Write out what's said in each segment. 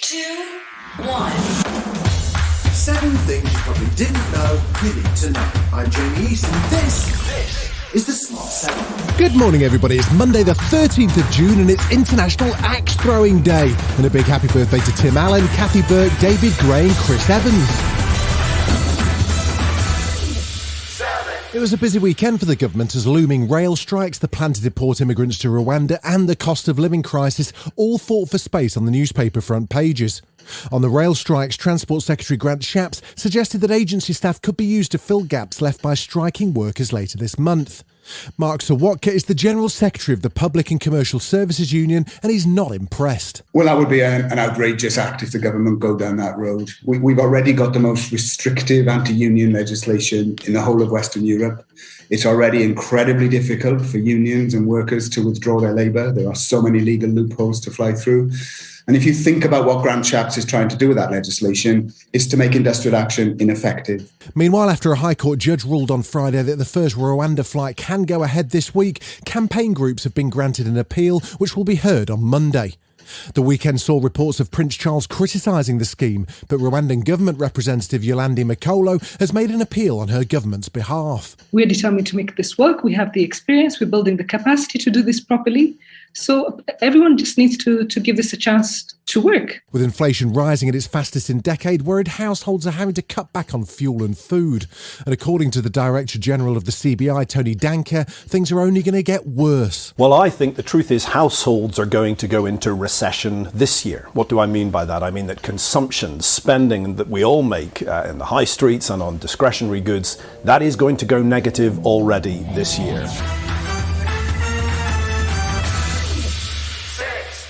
2, 1. 7 things you probably didn't know you need to know. I'm Jamie East, and this is the Smart 7. Good morning, everybody. It's Monday the 13th of June, and it's International Axe Throwing Day. And a big happy birthday to Tim Allen, Kathy Burke, David Gray and Chris Evans. It was a busy weekend for the government as looming rail strikes, the plan to deport immigrants to Rwanda and the cost of living crisis all fought for space on the newspaper front pages. On the rail strikes, Transport Secretary Grant Shapps suggested that agency staff could be used to fill gaps left by striking workers later this month. Mark Sawatka is the General Secretary of the Public and Commercial Services Union, and he's not impressed. Well, that would be an outrageous act if the government go down that road. We've already got the most restrictive anti-union legislation in the whole of Western Europe. It's already incredibly difficult for unions and workers to withdraw their labour. There are so many legal loopholes to fly through. And if you think about what Grant Shapps is trying to do with that legislation, it's to make industrial action ineffective. Meanwhile, after a High Court judge ruled on Friday that the first Rwanda flight can go ahead this week, campaign groups have been granted an appeal which will be heard on Monday. The weekend saw reports of Prince Charles criticising the scheme, but Rwandan government representative Yolandi Makolo has made an appeal on her government's behalf. We're determined to make this work. We have the experience. We're building the capacity to do this properly. So everyone just needs to give this a chance to work. With inflation rising at its fastest in a decade, worried households are having to cut back on fuel and food. And according to the Director General of the CBI, Tony Danker, things are only going to get worse. Well, I think the truth is households are going to go into recession this year. What do I mean by that? I mean that consumption, spending that we all make in the high streets and on discretionary goods, that is going to go negative already this year.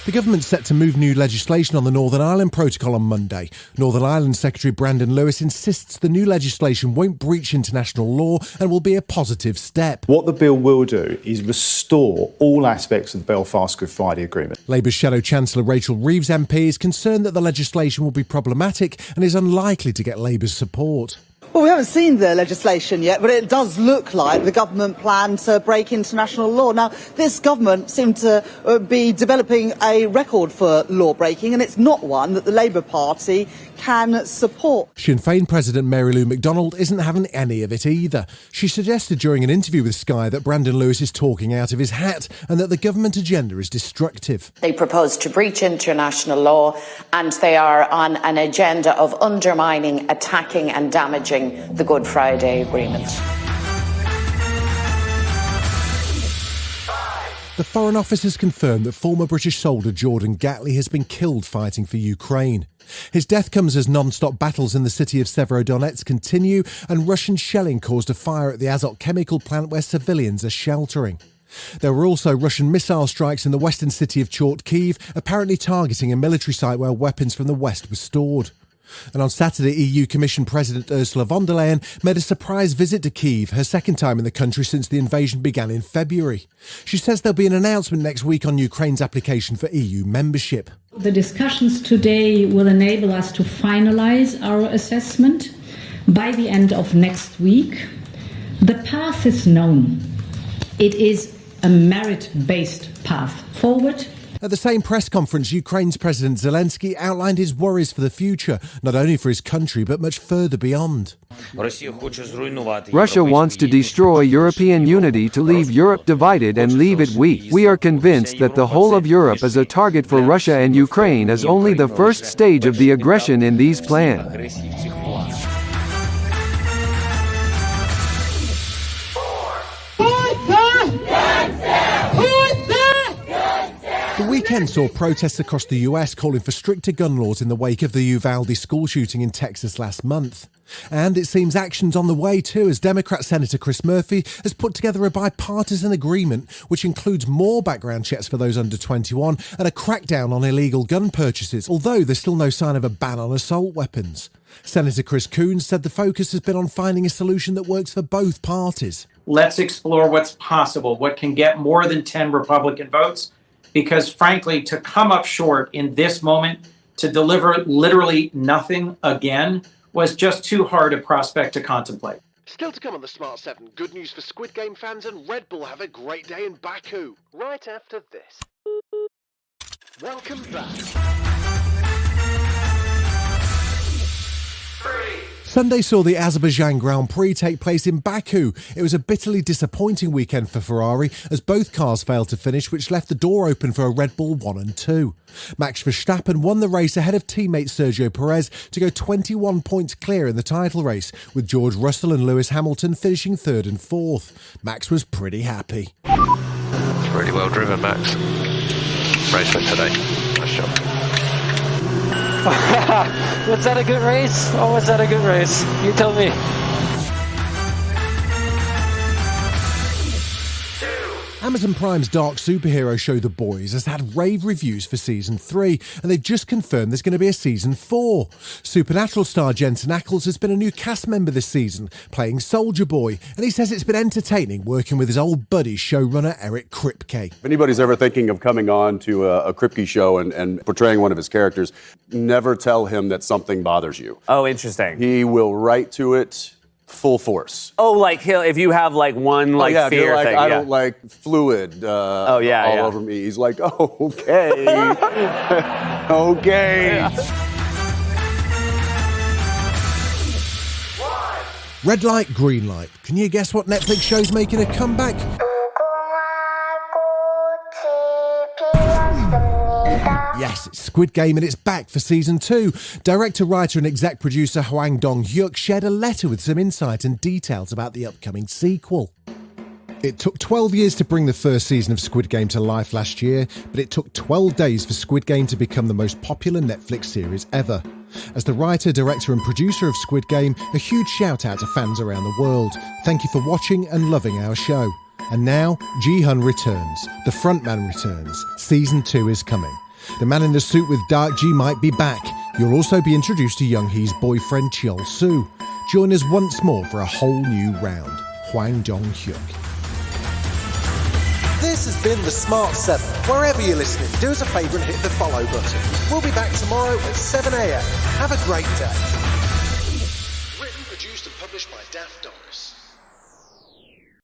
The government's set to move new legislation on the Northern Ireland Protocol on Monday. Northern Ireland Secretary Brandon Lewis insists the new legislation won't breach international law and will be a positive step. What the bill will do is restore all aspects of the Belfast Good Friday Agreement. Labour's Shadow Chancellor Rachel Reeves MP is concerned that the legislation will be problematic and is unlikely to get Labour's support. Well, we haven't seen the legislation yet, but it does look like the government plan to break international law. Now, this government seemed to be developing a record for law breaking, and it's not one that the Labour Party can support. Sinn Féin President Mary Lou McDonald isn't having any of it either. She suggested during an interview with Sky that Brandon Lewis is talking out of his hat and that the government agenda is destructive. They propose to breach international law, and they are on an agenda of undermining, attacking and damaging the Good Friday Agreement. The Foreign Office has confirmed that former British soldier Jordan Gatley has been killed fighting for Ukraine. His death comes as non-stop battles in the city of Severodonetsk continue and Russian shelling caused a fire at the Azot chemical plant where civilians are sheltering. There were also Russian missile strikes in the western city of Chortkiv, apparently targeting a military site where weapons from the west were stored. And on Saturday, EU Commission President Ursula von der Leyen made a surprise visit to Kyiv, her second time in the country since the invasion began in February. She says there'll be an announcement next week on Ukraine's application for EU membership. The discussions today will enable us to finalise our assessment by the end of next week. The path is known. It is a merit-based path forward. At the same press conference, Ukraine's President Zelensky outlined his worries for the future, not only for his country, but much further beyond. Russia wants to destroy European unity, to leave Europe divided and leave it weak. We are convinced that the whole of Europe is a target for Russia, and Ukraine is only the first stage of the aggression in these plans. The weekend saw protests across the US calling for stricter gun laws in the wake of the Uvalde school shooting in Texas last month. And it seems action's on the way too, as Democrat Senator Chris Murphy has put together a bipartisan agreement which includes more background checks for those under 21 and a crackdown on illegal gun purchases, although there's still no sign of a ban on assault weapons. Senator Chris Coons said the focus has been on finding a solution that works for both parties. Let's explore what's possible, what can get more than 10 Republican votes, because frankly, to come up short in this moment, to deliver literally nothing again, was just too hard a prospect to contemplate. Still to come on the Smart 7, good news for Squid Game fans, and Red Bull have a great day in Baku, right after this. Welcome back. Sunday saw the Azerbaijan Grand Prix take place in Baku. It was a bitterly disappointing weekend for Ferrari as both cars failed to finish, which left the door open for a Red Bull 1 and 2. Max Verstappen won the race ahead of teammate Sergio Perez to go 21 points clear in the title race, with George Russell and Lewis Hamilton finishing 3rd and 4th. Max was pretty happy. It's really well driven, Max. Race for today. Nice job. Was that a good race? Or was that a good race? You tell me. Amazon Prime's dark superhero show The Boys has had rave reviews for Season 3, and they've just confirmed there's going to be a Season 4. Supernatural star Jensen Ackles has been a new cast member this season, playing Soldier Boy, and he says it's been entertaining working with his old buddy showrunner Eric Kripke. If anybody's ever thinking of coming on to a Kripke show and portraying one of his characters, never tell him that something bothers you. Oh, interesting. He will write to it full force. Oh, like if you have like one fear like, thing. I don't like fluid all over me. He's like, oh, okay. Okay. Red light, green light. Can you guess what Netflix show's making a comeback? Yes, it's Squid Game and it's back for Season 2. Director, writer and exec producer Hwang Dong-hyuk shared a letter with some insight and details about the upcoming sequel. It took 12 years to bring the first season of Squid Game to life last year, but it took 12 days for Squid Game to become the most popular Netflix series ever. As the writer, director and producer of Squid Game, a huge shout out to fans around the world. Thank you for watching and loving our show. And now, Ji-hun returns. The frontman returns. Season 2 is coming. The man in the suit with Dark G might be back. You'll also be introduced to Young Hee's boyfriend Cheol Soo. Join us once more for a whole new round. Hwang Dong-hyuk. This has been The Smart 7. Wherever you're listening, do us a favour and hit the follow button. We'll be back tomorrow at 7 a.m. Have a great day. Written, produced and published by Daft Doris.